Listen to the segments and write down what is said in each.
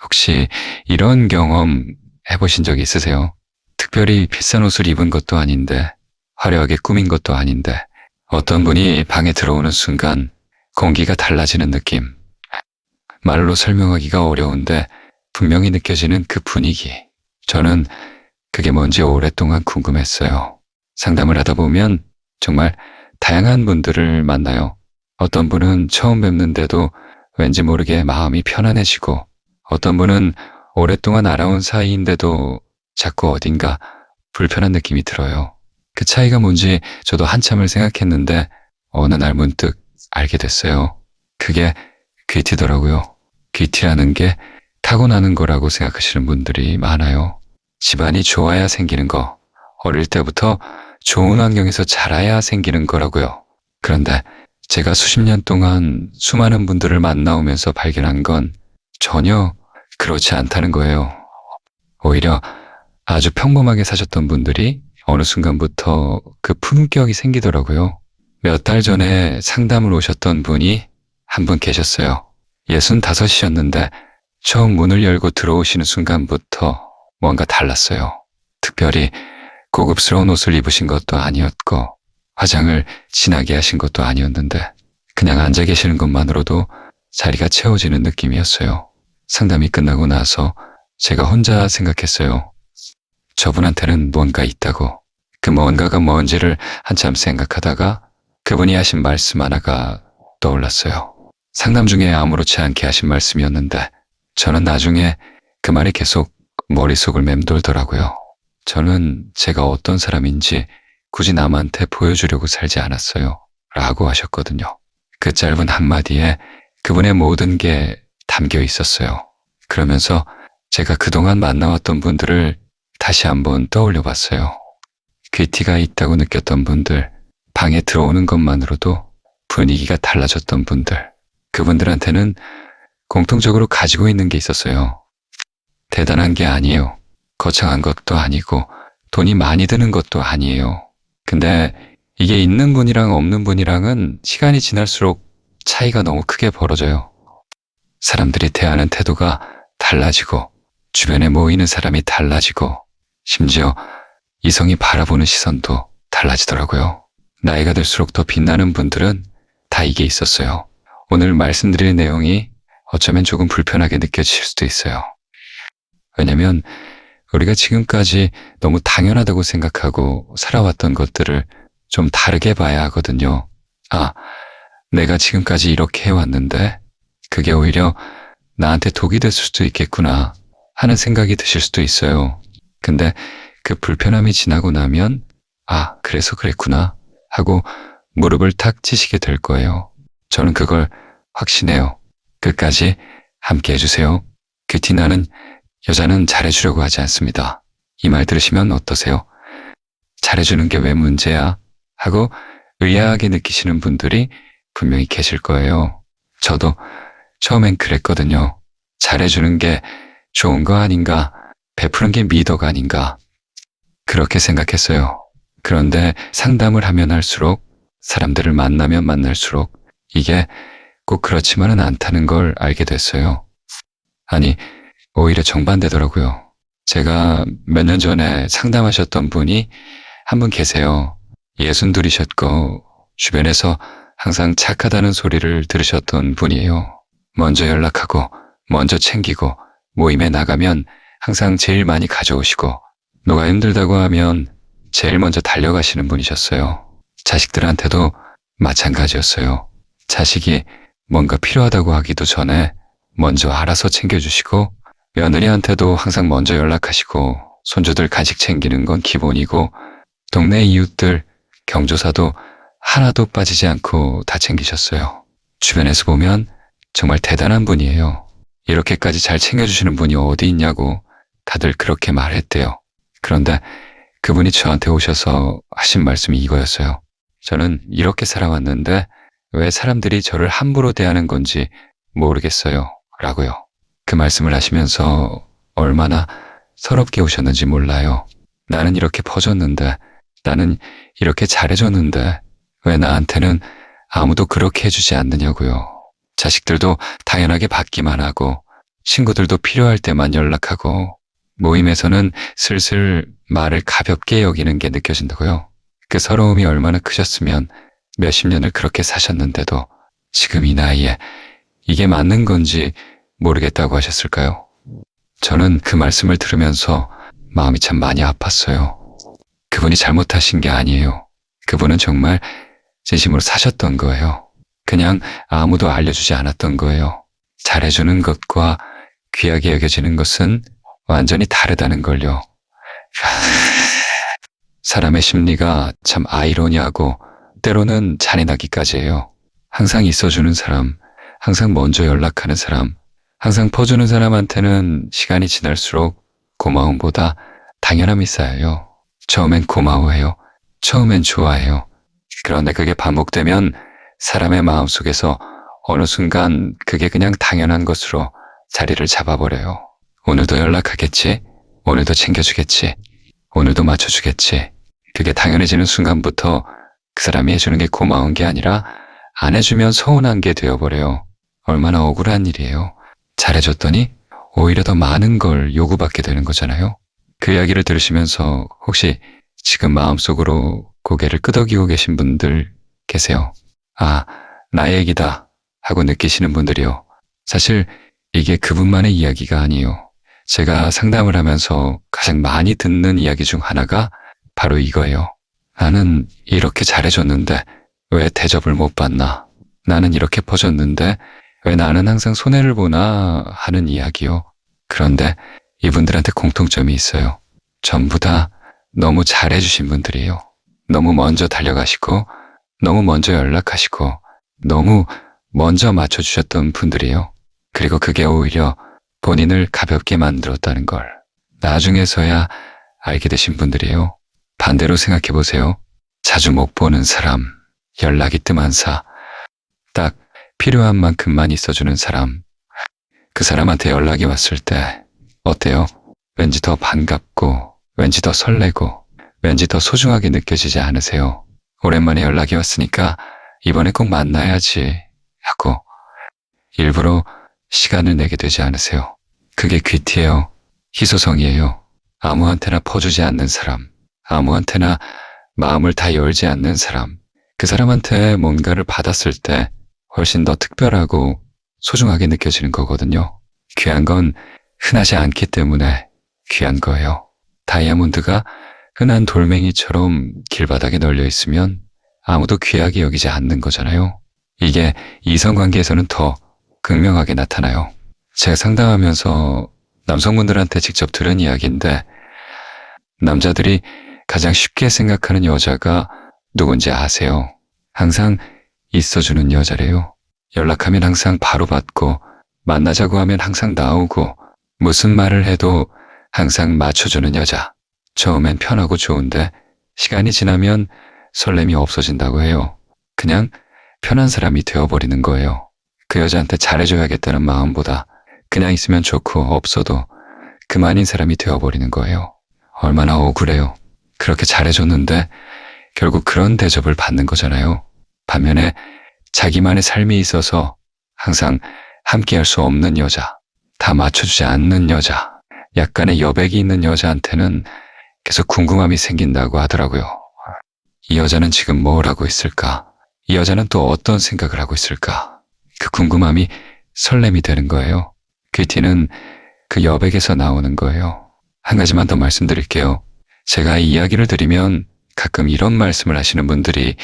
혹시 이런 경험 해보신 적 있으세요? 특별히 비싼 옷을 입은 것도 아닌데, 화려하게 꾸민 것도 아닌데, 어떤 분이 방에 들어오는 순간 공기가 달라지는 느낌. 말로 설명하기가 어려운데 분명히 느껴지는 그 분위기. 저는 그게 뭔지 오랫동안 궁금했어요. 상담을 하다 보면 정말 다양한 분들을 만나요. 어떤 분은 처음 뵙는데도 왠지 모르게 마음이 편안해지고, 어떤 분은 오랫동안 알아온 사이인데도 자꾸 어딘가 불편한 느낌이 들어요. 그 차이가 뭔지 저도 한참을 생각했는데 어느 날 문득 알게 됐어요. 그게 귀티더라고요. 귀티라는 게 타고나는 거라고 생각하시는 분들이 많아요. 집안이 좋아야 생기는 거, 어릴 때부터 좋은 환경에서 자라야 생기는 거라고요. 그런데 제가 수십 년 동안 수많은 분들을 만나오면서 발견한 건 전혀 그렇지 않다는 거예요. 오히려 아주 평범하게 사셨던 분들이 어느 순간부터 그 품격이 생기더라고요. 몇 달 전에 상담을 오셨던 분이 한 분 계셨어요. 65이셨는데 처음 문을 열고 들어오시는 순간부터 뭔가 달랐어요. 특별히 고급스러운 옷을 입으신 것도 아니었고, 화장을 진하게 하신 것도 아니었는데, 그냥 앉아 계시는 것만으로도 자리가 채워지는 느낌이었어요. 상담이 끝나고 나서 제가 혼자 생각했어요. 저분한테는 뭔가 있다고. 그 뭔가가 뭔지를 한참 생각하다가 그분이 하신 말씀 하나가 떠올랐어요. 상담 중에 아무렇지 않게 하신 말씀이었는데 저는 나중에 그 말이 계속 머릿속을 맴돌더라고요. 저는 제가 어떤 사람인지 굳이 남한테 보여주려고 살지 않았어요. 라고 하셨거든요. 그 짧은 한마디에 그분의 모든 게 담겨 있었어요. 그러면서 제가 그동안 만나왔던 분들을 다시 한번 떠올려 봤어요. 귀티가 있다고 느꼈던 분들, 방에 들어오는 것만으로도 분위기가 달라졌던 분들, 그분들한테는 공통적으로 가지고 있는 게 있었어요. 대단한 게 아니에요. 거창한 것도 아니고 돈이 많이 드는 것도 아니에요. 근데 이게 있는 분이랑 없는 분이랑은 시간이 지날수록 차이가 너무 크게 벌어져요. 사람들이 대하는 태도가 달라지고, 주변에 모이는 사람이 달라지고, 심지어 이성이 바라보는 시선도 달라지더라고요. 나이가 들수록 더 빛나는 분들은 다 이게 있었어요. 오늘 말씀드릴 내용이 어쩌면 조금 불편하게 느껴지실 수도 있어요. 왜냐면 우리가 지금까지 너무 당연하다고 생각하고 살아왔던 것들을 좀 다르게 봐야 하거든요. 아, 내가 지금까지 이렇게 해왔는데 그게 오히려 나한테 독이 될 수도 있겠구나 하는 생각이 드실 수도 있어요. 근데 그 불편함이 지나고 나면 아, 그래서 그랬구나 하고 무릎을 탁 치시게 될 거예요. 저는 그걸 확신해요. 끝까지 함께 해주세요. 귀티나는 여자는 잘해주려고 하지 않습니다. 이 말 들으시면 어떠세요? 잘해주는 게 왜 문제야? 하고 의아하게 느끼시는 분들이 분명히 계실 거예요. 저도 처음엔 그랬거든요. 잘해주는 게 좋은 거 아닌가? 베푸는 게 미덕 아닌가? 그렇게 생각했어요. 그런데 상담을 하면 할수록, 사람들을 만나면 만날수록 이게 꼭 그렇지만은 않다는 걸 알게 됐어요. 아니, 오히려 정반대더라고요. 제가 몇 년 전에 상담하셨던 분이 한 분 계세요. 62이셨고 주변에서 항상 착하다는 소리를 들으셨던 분이에요. 먼저 연락하고 먼저 챙기고 모임에 나가면 항상 제일 많이 가져오시고 누가 힘들다고 하면 제일 먼저 달려가시는 분이셨어요. 자식들한테도 마찬가지였어요. 자식이 뭔가 필요하다고 하기도 전에 먼저 알아서 챙겨주시고 며느리한테도 항상 먼저 연락하시고 손주들 간식 챙기는 건 기본이고 동네 이웃들, 경조사도 하나도 빠지지 않고 다 챙기셨어요. 주변에서 보면 정말 대단한 분이에요. 이렇게까지 잘 챙겨주시는 분이 어디 있냐고 다들 그렇게 말했대요. 그런데 그분이 저한테 오셔서 하신 말씀이 이거였어요. 저는 이렇게 살아왔는데 왜 사람들이 저를 함부로 대하는 건지 모르겠어요. 라고요. 그 말씀을 하시면서 얼마나 서럽게 오셨는지 몰라요. 나는 이렇게 퍼줬는데, 나는 이렇게 잘해줬는데 왜 나한테는 아무도 그렇게 해주지 않느냐고요. 자식들도 당연하게 받기만 하고 친구들도 필요할 때만 연락하고 모임에서는 슬슬 말을 가볍게 여기는 게 느껴진다고요. 그 서러움이 얼마나 크셨으면 몇십 년을 그렇게 사셨는데도 지금 이 나이에 이게 맞는 건지 모르겠다고 하셨을까요? 저는 그 말씀을 들으면서 마음이 참 많이 아팠어요. 그분이 잘못하신 게 아니에요. 그분은 정말 진심으로 사셨던 거예요. 그냥 아무도 알려주지 않았던 거예요. 잘해주는 것과 귀하게 여겨지는 것은 완전히 다르다는 걸요. 사람의 심리가 참 아이러니하고 때로는 잔인하기까지 해요. 항상 있어주는 사람, 항상 먼저 연락하는 사람, 항상 퍼주는 사람한테는 시간이 지날수록 고마움보다 당연함이 쌓여요. 처음엔 고마워해요. 처음엔 좋아해요. 그런데 그게 반복되면 사람의 마음속에서 어느 순간 그게 그냥 당연한 것으로 자리를 잡아버려요. 오늘도 연락하겠지? 오늘도 챙겨주겠지? 오늘도 맞춰주겠지? 그게 당연해지는 순간부터 그 사람이 해주는 게 고마운 게 아니라 안 해주면 서운한 게 되어버려요. 얼마나 억울한 일이에요. 잘해줬더니 오히려 더 많은 걸 요구받게 되는 거잖아요. 그 이야기를 들으시면서 혹시 지금 마음속으로 고개를 끄덕이고 계신 분들 계세요? 아, 나의 얘기다 하고 느끼시는 분들이요. 사실 이게 그분만의 이야기가 아니에요. 제가 상담을 하면서 가장 많이 듣는 이야기 중 하나가 바로 이거예요. 나는 이렇게 잘해줬는데 왜 대접을 못 받나? 나는 이렇게 퍼줬는데 왜 나는 항상 손해를 보나 하는 이야기요. 그런데 이분들한테 공통점이 있어요. 전부 다 너무 잘해주신 분들이에요. 너무 먼저 달려가시고 너무 먼저 연락하시고 너무 먼저 맞춰주셨던 분들이에요. 그리고 그게 오히려 본인을 가볍게 만들었다는 걸 나중에서야 알게 되신 분들이에요. 반대로 생각해보세요. 자주 못 보는 사람, 연락이 뜸한 사, 딱 필요한 만큼만 있어주는 사람, 그 사람한테 연락이 왔을 때 어때요? 왠지 더 반갑고 왠지 더 설레고 왠지 더 소중하게 느껴지지 않으세요? 오랜만에 연락이 왔으니까 이번에 꼭 만나야지 하고 일부러 시간을 내게 되지 않으세요? 그게 귀티예요. 희소성이에요. 아무한테나 퍼주지 않는 사람, 아무한테나 마음을 다 열지 않는 사람, 그 사람한테 뭔가를 받았을 때 훨씬 더 특별하고 소중하게 느껴지는 거거든요. 귀한 건 흔하지 않기 때문에 귀한 거예요. 다이아몬드가 흔한 돌멩이처럼 길바닥에 널려 있으면 아무도 귀하게 여기지 않는 거잖아요. 이게 이성관계에서는 더 극명하게 나타나요. 제가 상담하면서 남성분들한테 직접 들은 이야기인데 남자들이 가장 쉽게 생각하는 여자가 누군지 아세요? 항상 있어주는 여자래요. 연락하면 항상 바로 받고 만나자고 하면 항상 나오고 무슨 말을 해도 항상 맞춰주는 여자. 처음엔 편하고 좋은데 시간이 지나면 설렘이 없어진다고 해요. 그냥 편한 사람이 되어버리는 거예요. 그 여자한테 잘해줘야겠다는 마음보다 그냥 있으면 좋고 없어도 그만인 사람이 되어버리는 거예요. 얼마나 억울해요. 그렇게 잘해줬는데 결국 그런 대접을 받는 거잖아요. 반면에 자기만의 삶이 있어서 항상 함께할 수 없는 여자, 다 맞춰주지 않는 여자, 약간의 여백이 있는 여자한테는 계속 궁금함이 생긴다고 하더라고요. 이 여자는 지금 뭘 하고 있을까? 이 여자는 또 어떤 생각을 하고 있을까? 그 궁금함이 설렘이 되는 거예요. 귀티는 그 여백에서 나오는 거예요. 한 가지만 더 말씀드릴게요. 제가 이 이야기를 드리면 가끔 이런 말씀을 하시는 분들이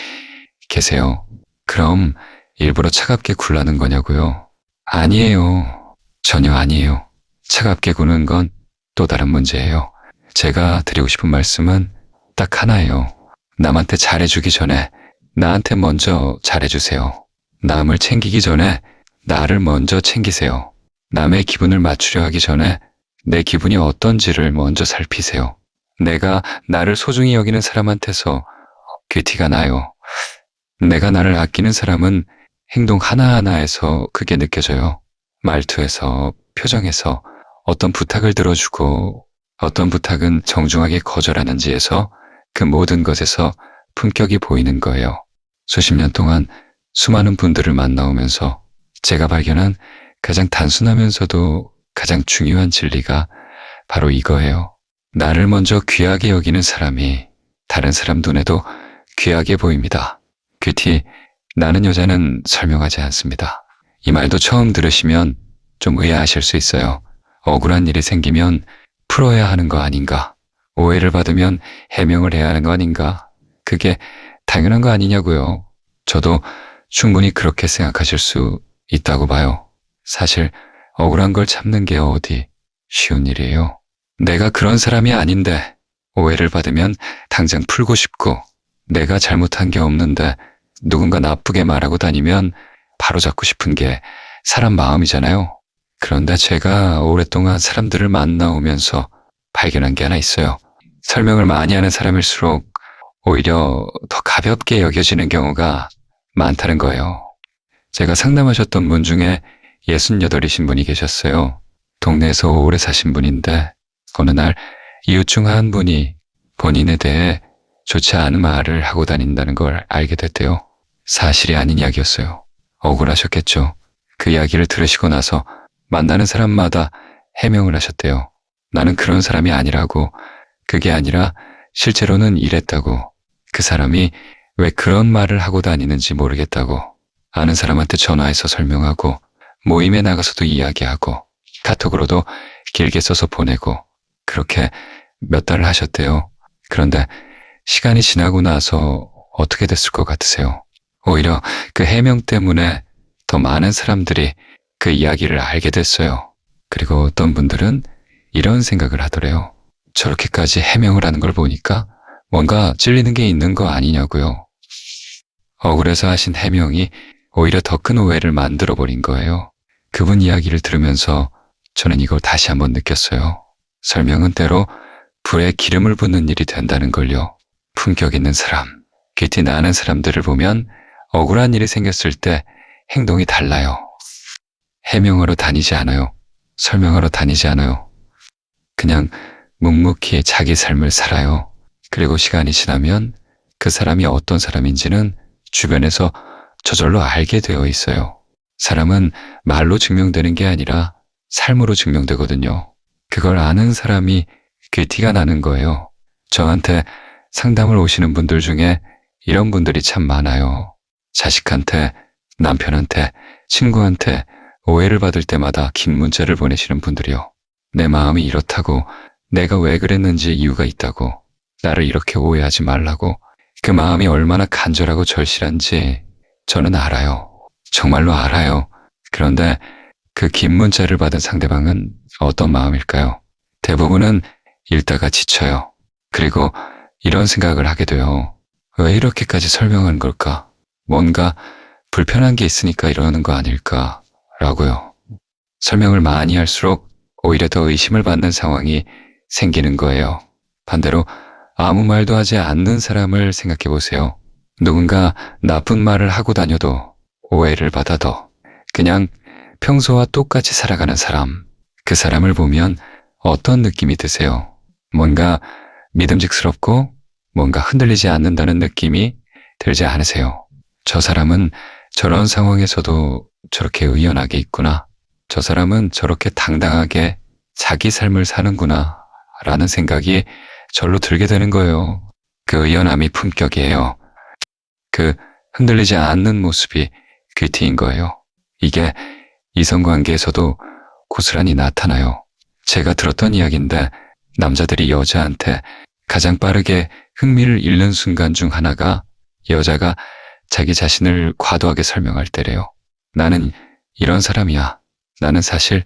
계세요. 그럼 일부러 차갑게 굴라는 거냐고요? 아니에요. 전혀 아니에요. 차갑게 구는 건 또 다른 문제예요. 제가 드리고 싶은 말씀은 딱 하나예요. 남한테 잘해주기 전에 나한테 먼저 잘해주세요. 남을 챙기기 전에 나를 먼저 챙기세요. 남의 기분을 맞추려 하기 전에 내 기분이 어떤지를 먼저 살피세요. 내가 나를 소중히 여기는 사람한테서 귀티가 나요. 내가 나를 아끼는 사람은 행동 하나하나에서 그게 느껴져요. 말투에서, 표정에서, 어떤 부탁을 들어주고 어떤 부탁은 정중하게 거절하는지에서 그 모든 것에서 품격이 보이는 거예요. 수십 년 동안 수많은 분들을 만나오면서 제가 발견한 가장 단순하면서도 가장 중요한 진리가 바로 이거예요. 나를 먼저 귀하게 여기는 사람이 다른 사람 눈에도 귀하게 보입니다. 큐티, 나는 여자는 설명하지 않습니다. 이 말도 처음 들으시면 좀 의아하실 수 있어요. 억울한 일이 생기면 풀어야 하는 거 아닌가? 오해를 받으면 해명을 해야 하는 거 아닌가? 그게 당연한 거 아니냐고요. 저도 충분히 그렇게 생각하실 수 있다고 봐요. 사실 억울한 걸 참는 게 어디 쉬운 일이에요. 내가 그런 사람이 아닌데 오해를 받으면 당장 풀고 싶고 내가 잘못한 게 없는데 누군가 나쁘게 말하고 다니면 바로잡고 싶은 게 사람 마음이잖아요. 그런데 제가 오랫동안 사람들을 만나오면서 발견한 게 하나 있어요. 설명을 많이 하는 사람일수록 오히려 더 가볍게 여겨지는 경우가 많다는 거예요. 제가 상담하셨던 분 중에 68이신 분이 계셨어요. 동네에서 오래 사신 분인데 어느 날 이웃 중 한 분이 본인에 대해 좋지 않은 말을 하고 다닌다는 걸 알게 됐대요. 사실이 아닌 이야기였어요. 억울하셨겠죠. 그 이야기를 들으시고 나서 만나는 사람마다 해명을 하셨대요. 나는 그런 사람이 아니라고, 그게 아니라 실제로는 이랬다고, 그 사람이 왜 그런 말을 하고 다니는지 모르겠다고, 아는 사람한테 전화해서 설명하고, 모임에 나가서도 이야기하고, 카톡으로도 길게 써서 보내고, 그렇게 몇 달을 하셨대요. 그런데 시간이 지나고 나서 어떻게 됐을 것 같으세요? 오히려 그 해명 때문에 더 많은 사람들이 그 이야기를 알게 됐어요. 그리고 어떤 분들은 이런 생각을 하더래요. 저렇게까지 해명을 하는 걸 보니까 뭔가 찔리는 게 있는 거 아니냐고요. 억울해서 하신 해명이 오히려 더 큰 오해를 만들어버린 거예요. 그분 이야기를 들으면서 저는 이걸 다시 한번 느꼈어요. 설명은 때로 불에 기름을 붓는 일이 된다는 걸요. 품격 있는 사람, 귀티 나는 사람들을 보면 억울한 일이 생겼을 때 행동이 달라요. 해명하러 다니지 않아요. 설명하러 다니지 않아요. 그냥 묵묵히 자기 삶을 살아요. 그리고 시간이 지나면 그 사람이 어떤 사람인지는 주변에서 저절로 알게 되어 있어요. 사람은 말로 증명되는 게 아니라 삶으로 증명되거든요. 그걸 아는 사람이 귀티가 나는 거예요. 저한테 상담을 오시는 분들 중에 이런 분들이 참 많아요. 자식한테, 남편한테, 친구한테 오해를 받을 때마다 긴 문자를 보내시는 분들이요. 내 마음이 이렇다고, 내가 왜 그랬는지 이유가 있다고, 나를 이렇게 오해하지 말라고, 그 마음이 얼마나 간절하고 절실한지 저는 알아요. 정말로 알아요. 그런데 그 긴 문자를 받은 상대방은 어떤 마음일까요? 대부분은 읽다가 지쳐요. 그리고 이런 생각을 하게 돼요. 왜 이렇게까지 설명한 걸까? 뭔가 불편한 게 있으니까 이러는 거 아닐까? 라고요. 설명을 많이 할수록 오히려 더 의심을 받는 상황이 생기는 거예요. 반대로 아무 말도 하지 않는 사람을 생각해 보세요. 누군가 나쁜 말을 하고 다녀도 오해를 받아도 그냥 평소와 똑같이 살아가는 사람, 그 사람을 보면 어떤 느낌이 드세요? 뭔가 믿음직스럽고 뭔가 흔들리지 않는다는 느낌이 들지 않으세요? 저 사람은 저런 상황에서도 저렇게 의연하게 있구나. 저 사람은 저렇게 당당하게 자기 삶을 사는구나. 라는 생각이 절로 들게 되는 거예요. 그 의연함이 품격이에요. 그 흔들리지 않는 모습이 귀티인 거예요. 이게 이성관계에서도 고스란히 나타나요. 제가 들었던 이야기인데 남자들이 여자한테 가장 빠르게 흥미를 잃는 순간 중 하나가 여자가 자기 자신을 과도하게 설명할 때래요. 나는 이런 사람이야. 나는 사실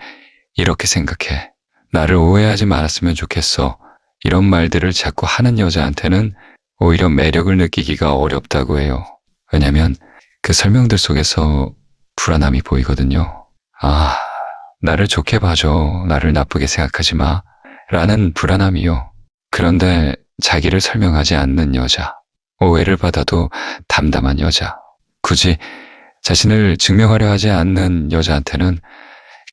이렇게 생각해. 나를 오해하지 말았으면 좋겠어. 이런 말들을 자꾸 하는 여자한테는 오히려 매력을 느끼기가 어렵다고 해요. 왜냐면 그 설명들 속에서 불안함이 보이거든요. 아, 나를 좋게 봐줘. 나를 나쁘게 생각하지 마. 라는 불안함이요. 그런데 자기를 설명하지 않는 여자, 오해를 받아도 담담한 여자, 굳이 자신을 증명하려 하지 않는 여자한테는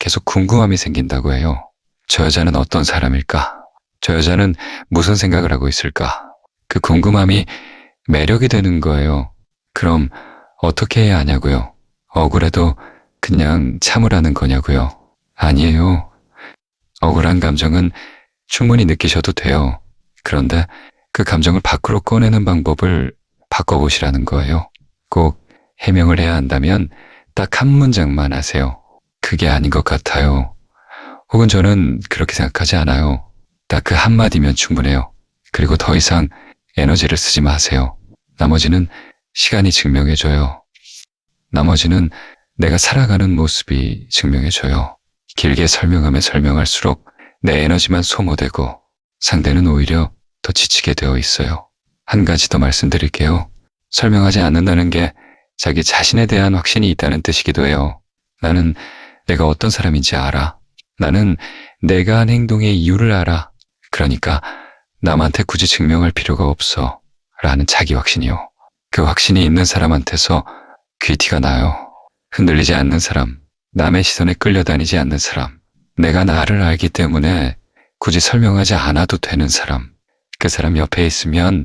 계속 궁금함이 생긴다고 해요. 저 여자는 어떤 사람일까? 저 여자는 무슨 생각을 하고 있을까? 그 궁금함이 매력이 되는 거예요. 그럼 어떻게 해야 하냐고요? 억울해도 그냥 참으라는 거냐고요? 아니에요. 억울한 감정은 충분히 느끼셔도 돼요. 그런데 그 감정을 밖으로 꺼내는 방법을 바꿔보시라는 거예요. 꼭 해명을 해야 한다면 딱 한 문장만 하세요. 그게 아닌 것 같아요. 혹은 저는 그렇게 생각하지 않아요. 딱 그 한마디면 충분해요. 그리고 더 이상 에너지를 쓰지 마세요. 나머지는 시간이 증명해줘요. 나머지는 내가 살아가는 모습이 증명해줘요. 길게 설명하면 설명할수록 내 에너지만 소모되고 상대는 오히려 더 지치게 되어 있어요. 한 가지 더 말씀드릴게요. 설명하지 않는다는 게 자기 자신에 대한 확신이 있다는 뜻이기도 해요. 나는 내가 어떤 사람인지 알아. 나는 내가 한 행동의 이유를 알아. 그러니까 남한테 굳이 증명할 필요가 없어. 라는 자기 확신이요. 그 확신이 있는 사람한테서 귀티가 나요. 흔들리지 않는 사람, 남의 시선에 끌려다니지 않는 사람, 내가 나를 알기 때문에 굳이 설명하지 않아도 되는 사람, 그 사람 옆에 있으면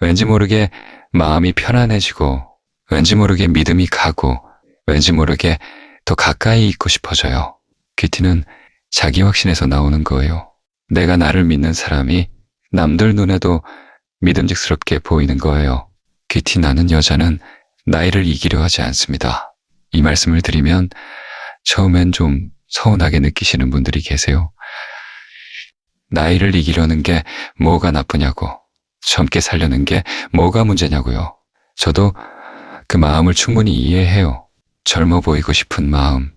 왠지 모르게 마음이 편안해지고, 왠지 모르게 믿음이 가고, 왠지 모르게 더 가까이 있고 싶어져요. 귀티는 자기 확신에서 나오는 거예요. 내가 나를 믿는 사람이 남들 눈에도 믿음직스럽게 보이는 거예요. 귀티 나는 여자는 나이를 이기려 하지 않습니다. 이 말씀을 드리면 처음엔 좀 서운하게 느끼시는 분들이 계세요. 나이를 이기려는 게 뭐가 나쁘냐고, 젊게 살려는 게 뭐가 문제냐고요. 저도 그 마음을 충분히 이해해요. 젊어 보이고 싶은 마음,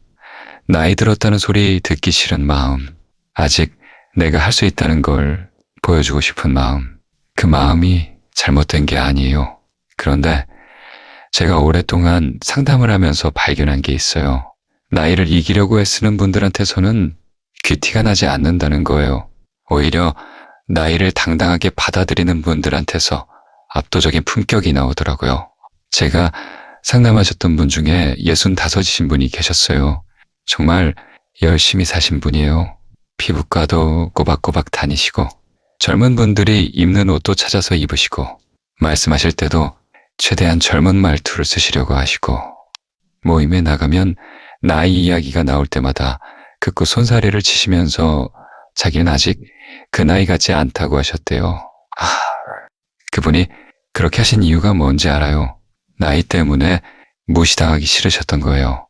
나이 들었다는 소리 듣기 싫은 마음, 아직 내가 할 수 있다는 걸 보여주고 싶은 마음, 그 마음이 잘못된 게 아니에요. 그런데 제가 오랫동안 상담을 하면서 발견한 게 있어요. 나이를 이기려고 애쓰는 분들한테서는 귀티가 나지 않는다는 거예요. 오히려 나이를 당당하게 받아들이는 분들한테서 압도적인 품격이 나오더라고요. 제가 상담하셨던 분 중에 65이신 분이 계셨어요. 정말 열심히 사신 분이에요. 피부과도 꼬박꼬박 다니시고, 젊은 분들이 입는 옷도 찾아서 입으시고, 말씀하실 때도 최대한 젊은 말투를 쓰시려고 하시고, 모임에 나가면 나이 이야기가 나올 때마다 극구 손사래를 치시면서 자기는 아직 그 나이 같지 않다고 하셨대요. 그분이 그렇게 하신 이유가 뭔지 알아요? 나이 때문에 무시당하기 싫으셨던 거예요.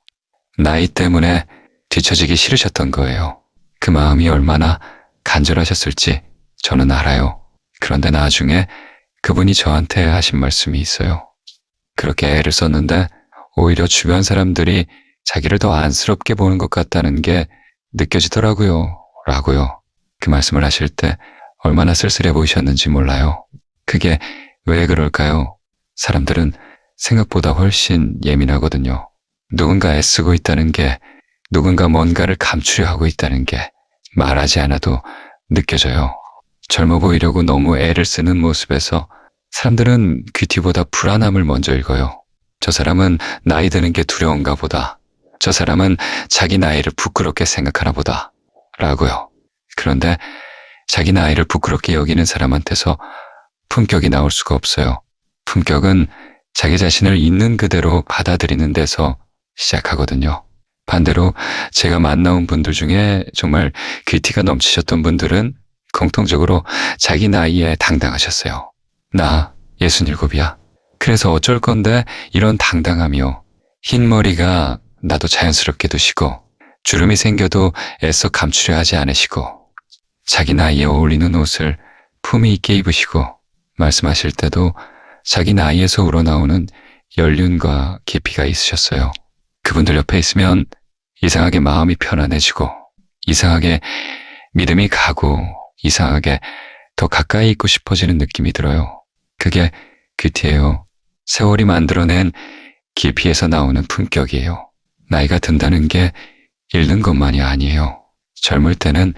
나이 때문에 뒤처지기 싫으셨던 거예요. 그 마음이 얼마나 간절하셨을지 저는 알아요. 그런데 나중에 그분이 저한테 하신 말씀이 있어요. 그렇게 애를 썼는데 오히려 주변 사람들이 자기를 더 안쓰럽게 보는 것 같다는 게 느껴지더라고요. 라고요. 그 말씀을 하실 때 얼마나 쓸쓸해 보이셨는지 몰라요. 그게 왜 그럴까요? 사람들은 생각보다 훨씬 예민하거든요. 누군가 애쓰고 있다는 게, 누군가 뭔가를 감추려 하고 있다는 게 말하지 않아도 느껴져요. 젊어 보이려고 너무 애를 쓰는 모습에서 사람들은 귀티보다 불안함을 먼저 읽어요. 저 사람은 나이 드는 게 두려운가 보다. 저 사람은 자기 나이를 부끄럽게 생각하나 보다. 라고요. 그런데 자기 나이를 부끄럽게 여기는 사람한테서 품격이 나올 수가 없어요. 품격은 자기 자신을 있는 그대로 받아들이는 데서 시작하거든요. 반대로 제가 만나온 분들 중에 정말 귀티가 넘치셨던 분들은 공통적으로 자기 나이에 당당하셨어요. 나 67이야. 그래서 어쩔 건데 이런 당당함이요. 흰 머리가 나도 자연스럽게 두시고, 주름이 생겨도 애써 감추려 하지 않으시고, 자기 나이에 어울리는 옷을 품위 있게 입으시고, 말씀하실 때도 자기 나이에서 우러나오는 연륜과 깊이가 있으셨어요. 그분들 옆에 있으면 이상하게 마음이 편안해지고, 이상하게 믿음이 가고, 이상하게 더 가까이 있고 싶어지는 느낌이 들어요. 그게 귀티예요. 세월이 만들어낸 깊이에서 나오는 품격이에요. 나이가 든다는 게 잃는 것만이 아니에요. 젊을 때는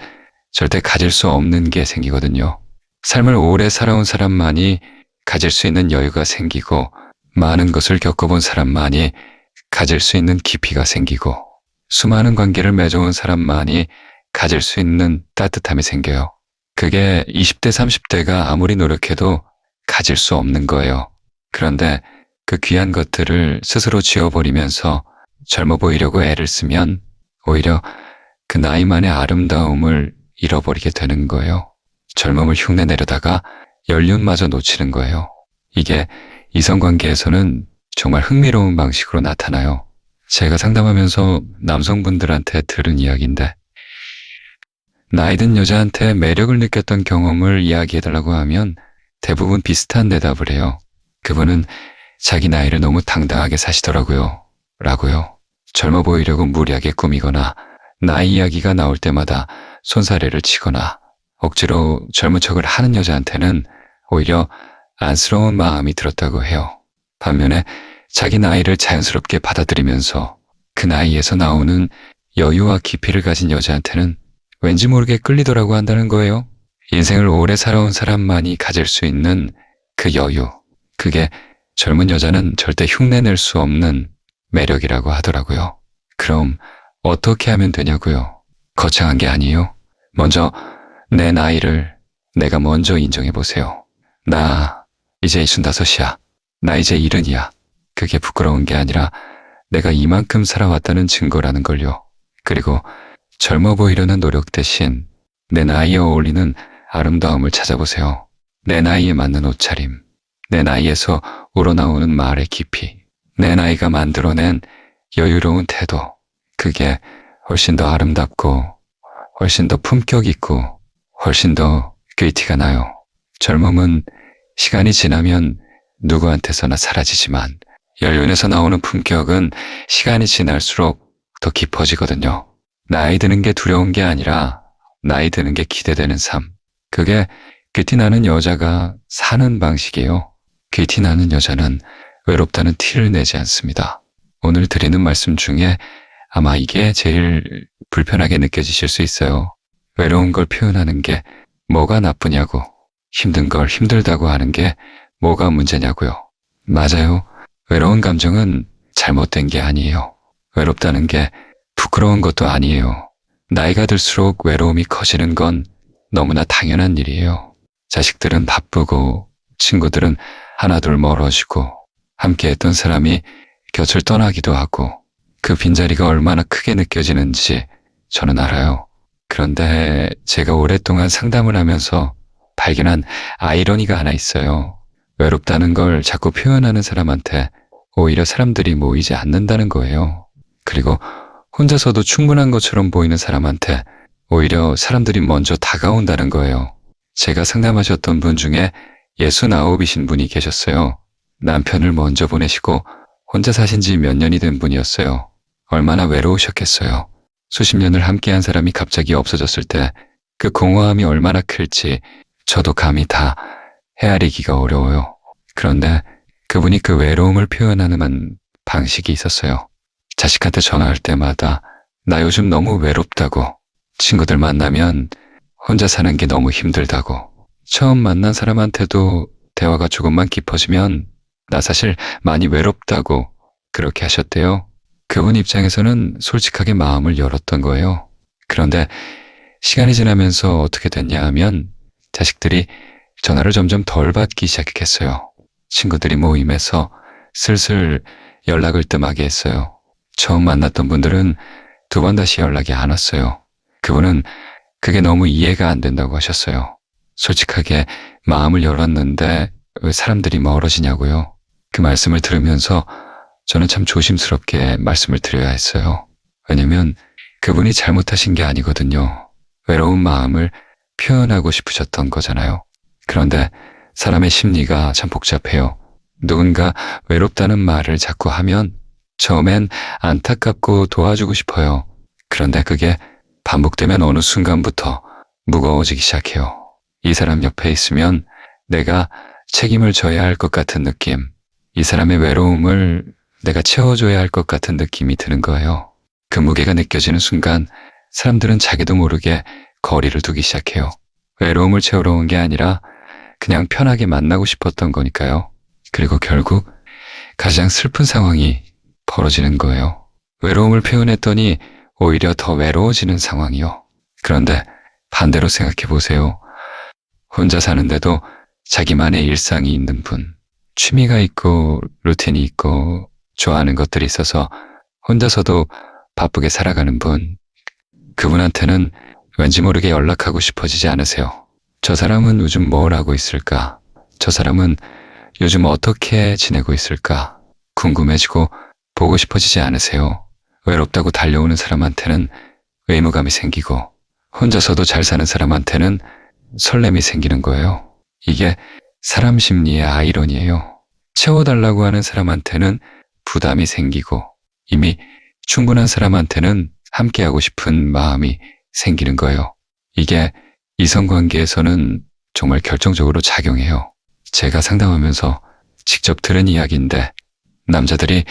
절대 가질 수 없는 게 생기거든요. 삶을 오래 살아온 사람만이 가질 수 있는 여유가 생기고, 많은 것을 겪어본 사람만이 가질 수 있는 깊이가 생기고, 수많은 관계를 맺어온 사람만이 가질 수 있는 따뜻함이 생겨요. 그게 20대, 30대가 아무리 노력해도 가질 수 없는 거예요. 그런데 그 귀한 것들을 스스로 지워버리면서 젊어 보이려고 애를 쓰면 오히려 그 나이만의 아름다움을 잃어버리게 되는 거예요. 젊음을 흉내내려다가 연륜마저 놓치는 거예요. 이게 이성관계에서는 정말 흥미로운 방식으로 나타나요. 제가 상담하면서 남성분들한테 들은 이야기인데, 나이 든 여자한테 매력을 느꼈던 경험을 이야기해달라고 하면 대부분 비슷한 대답을 해요. 그분은 자기 나이를 너무 당당하게 사시더라고요. 라고요. 젊어 보이려고 무리하게 꾸미거나 나이 이야기가 나올 때마다 손사래를 치거나 억지로 젊은 척을 하는 여자한테는 오히려 안쓰러운 마음이 들었다고 해요. 반면에 자기 나이를 자연스럽게 받아들이면서 그 나이에서 나오는 여유와 깊이를 가진 여자한테는 왠지 모르게 끌리더라고 한다는 거예요. 인생을 오래 살아온 사람만이 가질 수 있는 그 여유. 그게 젊은 여자는 절대 흉내낼 수 없는 매력이라고 하더라고요. 그럼 어떻게 하면 되냐고요? 거창한 게 아니에요. 먼저 내 나이를 내가 먼저 인정해 보세요. 나 이제 65이야. 나 이제 70이야. 그게 부끄러운 게 아니라 내가 이만큼 살아왔다는 증거라는 걸요. 그리고 젊어 보이려는 노력 대신 내 나이에 어울리는 아름다움을 찾아보세요. 내 나이에 맞는 옷차림, 내 나이에서 우러나오는 말의 깊이, 내 나이가 만들어낸 여유로운 태도. 그게 훨씬 더 아름답고 훨씬 더 품격 있고 훨씬 더 퀄리티가 나요. 젊음은 시간이 지나면 누구한테서나 사라지지만 연륜에서 나오는 품격은 시간이 지날수록 더 깊어지거든요. 나이 드는 게 두려운 게 아니라 나이 드는 게 기대되는 삶. 그게 큐티 나는 여자가 사는 방식이에요. 큐티 나는 여자는 외롭다는 티를 내지 않습니다. 오늘 드리는 말씀 중에 아마 이게 제일 불편하게 느껴지실 수 있어요. 외로운 걸 표현하는 게 뭐가 나쁘냐고, 힘든 걸 힘들다고 하는 게 뭐가 문제냐고요. 맞아요. 외로운 감정은 잘못된 게 아니에요. 외롭다는 게 부끄러운 것도 아니에요. 나이가 들수록 외로움이 커지는 건 너무나 당연한 일이에요. 자식들은 바쁘고 친구들은 하나둘 멀어지고 함께했던 사람이 곁을 떠나기도 하고 그 빈자리가 얼마나 크게 느껴지는지 저는 알아요. 그런데 제가 오랫동안 상담을 하면서 발견한 아이러니가 하나 있어요. 외롭다는 걸 자꾸 표현하는 사람한테 오히려 사람들이 모이지 않는다는 거예요. 그리고 혼자서도 충분한 것처럼 보이는 사람한테 오히려 사람들이 먼저 다가온다는 거예요. 제가 상담하셨던 분 중에 69이신 분이 계셨어요. 남편을 먼저 보내시고 혼자 사신 지 몇 년이 된 분이었어요. 얼마나 외로우셨겠어요. 수십 년을 함께한 사람이 갑자기 없어졌을 때 그 공허함이 얼마나 클지 저도 감히 다 헤아리기가 어려워요. 그런데 그분이 그 외로움을 표현하는 방식이 있었어요. 자식한테 전화할 때마다 나 요즘 너무 외롭다고, 친구들 만나면 혼자 사는 게 너무 힘들다고, 처음 만난 사람한테도 대화가 조금만 깊어지면 나 사실 많이 외롭다고 그렇게 하셨대요. 그분 입장에서는 솔직하게 마음을 열었던 거예요. 그런데 시간이 지나면서 어떻게 됐냐 하면 자식들이 전화를 점점 덜 받기 시작했어요. 친구들이 모임에서 슬슬 연락을 뜸하게 했어요. 처음 만났던 분들은 두 번 다시 연락이 안 왔어요. 그분은 그게 너무 이해가 안 된다고 하셨어요. 솔직하게 마음을 열었는데 왜 사람들이 멀어지냐고요. 그 말씀을 들으면서 저는 참 조심스럽게 말씀을 드려야 했어요. 왜냐면 그분이 잘못하신 게 아니거든요. 외로운 마음을 표현하고 싶으셨던 거잖아요. 그런데 사람의 심리가 참 복잡해요. 누군가 외롭다는 말을 자꾸 하면 처음엔 안타깝고 도와주고 싶어요. 그런데 그게 반복되면 어느 순간부터 무거워지기 시작해요. 이 사람 옆에 있으면 내가 책임을 져야 할 것 같은 느낌, 이 사람의 외로움을 내가 채워줘야 할 것 같은 느낌이 드는 거예요. 그 무게가 느껴지는 순간 사람들은 자기도 모르게 거리를 두기 시작해요. 외로움을 채우러 온 게 아니라 그냥 편하게 만나고 싶었던 거니까요. 그리고 결국 가장 슬픈 상황이 벌어지는 거예요. 외로움을 표현했더니 오히려 더 외로워지는 상황이요. 그런데 반대로 생각해 보세요. 혼자 사는데도 자기만의 일상이 있는 분, 취미가 있고 루틴이 있고 좋아하는 것들이 있어서 혼자서도 바쁘게 살아가는 분, 그분한테는 왠지 모르게 연락하고 싶어지지 않으세요? 저 사람은 요즘 뭘 하고 있을까? 저 사람은 요즘 어떻게 지내고 있을까? 궁금해지고 보고 싶어지지 않으세요? 외롭다고 달려오는 사람한테는 의무감이 생기고 혼자서도 잘 사는 사람한테는 설렘이 생기는 거예요. 이게 사람 심리의 아이러니예요. 채워달라고 하는 사람한테는 부담이 생기고 이미 충분한 사람한테는 함께하고 싶은 마음이 생기는 거예요. 이게 이성관계에서는 정말 결정적으로 작용해요. 제가 상담하면서 직접 들은 이야기인데 남자들이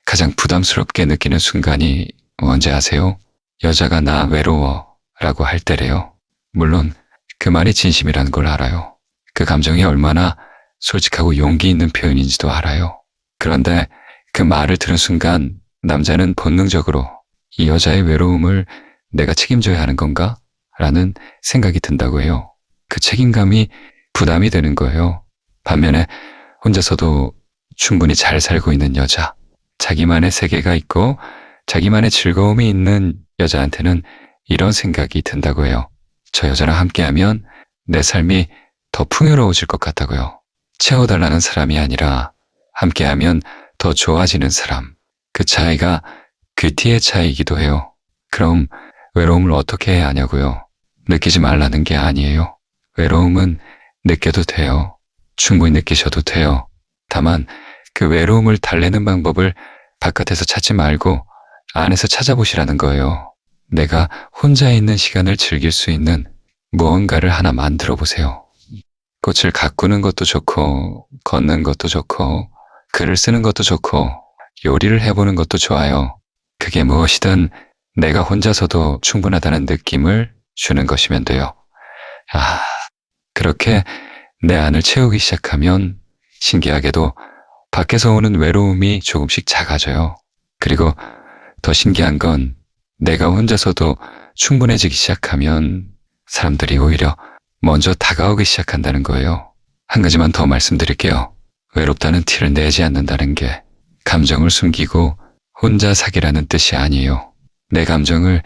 가장 부담스럽게 느끼는 순간이 언제 아세요? 여자가 나 외로워 라고 할 때래요. 물론 그 말이 진심이라는 걸 알아요. 그 감정이 얼마나 솔직하고 용기 있는 표현인지도 알아요. 그런데 그 말을 들은 순간 남자는 본능적으로 이 여자의 외로움을 내가 책임져야 하는 건가? 라는 생각이 든다고 해요. 그 책임감이 부담이 되는 거예요. 반면에 혼자서도 충분히 잘 살고 있는 여자, 자기만의 세계가 있고 자기만의 즐거움이 있는 여자한테는 이런 생각이 든다고 해요. 저 여자랑 함께하면 내 삶이 더 풍요로워질 것 같다고요. 채워달라는 사람이 아니라 함께하면 더 좋아지는 사람. 그 차이가 귀티의 차이이기도 해요. 그럼 외로움을 어떻게 해야 하냐고요? 느끼지 말라는 게 아니에요. 외로움은 느껴도 돼요. 충분히 느끼셔도 돼요. 다만 그 외로움을 달래는 방법을 바깥에서 찾지 말고 안에서 찾아보시라는 거예요. 내가 혼자 있는 시간을 즐길 수 있는 무언가를 하나 만들어 보세요. 꽃을 가꾸는 것도 좋고, 걷는 것도 좋고, 글을 쓰는 것도 좋고, 요리를 해보는 것도 좋아요. 그게 무엇이든 내가 혼자서도 충분하다는 느낌을 주는 것이면 돼요. 그렇게 내 안을 채우기 시작하면 신기하게도 밖에서 오는 외로움이 조금씩 작아져요. 그리고 더 신기한 건 내가 혼자서도 충분해지기 시작하면 사람들이 오히려 먼저 다가오기 시작한다는 거예요. 한 가지만 더 말씀드릴게요. 외롭다는 티를 내지 않는다는 게 감정을 숨기고 혼자 사귀라는 뜻이 아니에요. 내 감정을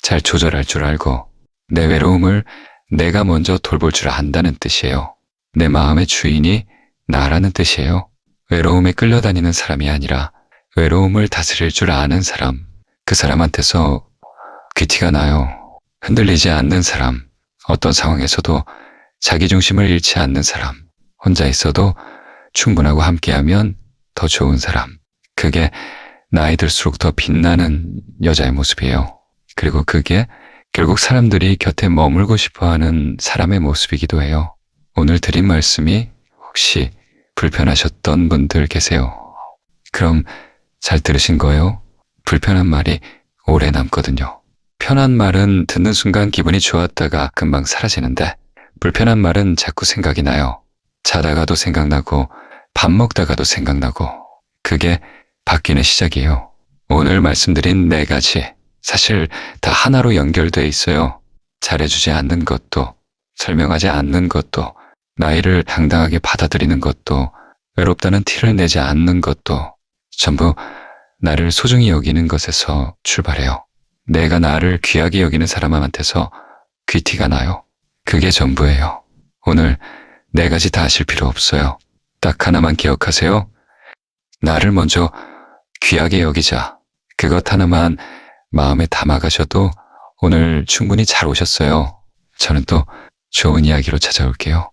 잘 조절할 줄 알고 내 외로움을 내가 먼저 돌볼 줄 안다는 뜻이에요. 내 마음의 주인이 나라는 뜻이에요. 외로움에 끌려다니는 사람이 아니라 외로움을 다스릴 줄 아는 사람, 그 사람한테서 귀티가 나요. 흔들리지 않는 사람, 어떤 상황에서도 자기 중심을 잃지 않는 사람, 혼자 있어도 충분하고 함께하면 더 좋은 사람. 그게 나이 들수록 더 빛나는 여자의 모습이에요. 그리고 그게 결국 사람들이 곁에 머물고 싶어하는 사람의 모습이기도 해요. 오늘 드린 말씀이 혹시 불편하셨던 분들 계세요? 그럼 잘 들으신 거예요? 불편한 말이 오래 남거든요. 편한 말은 듣는 순간 기분이 좋았다가 금방 사라지는데 불편한 말은 자꾸 생각이 나요. 자다가도 생각나고 밥 먹다가도 생각나고 그게 바뀌는 시작이에요. 오늘 말씀드린 4가지 사실 다 하나로 연결돼 있어요. 잘해주지 않는 것도 설명하지 않는 것도 나이를 당당하게 받아들이는 것도 외롭다는 티를 내지 않는 것도 전부 나를 소중히 여기는 것에서 출발해요. 내가 나를 귀하게 여기는 사람한테서 귀티가 나요. 그게 전부예요. 오늘 4가지 다 하실 필요 없어요. 딱 하나만 기억하세요. 나를 먼저 귀하게 여기자. 그것 하나만 마음에 담아가셔도 오늘 충분히 잘 오셨어요. 저는 또 좋은 이야기로 찾아올게요.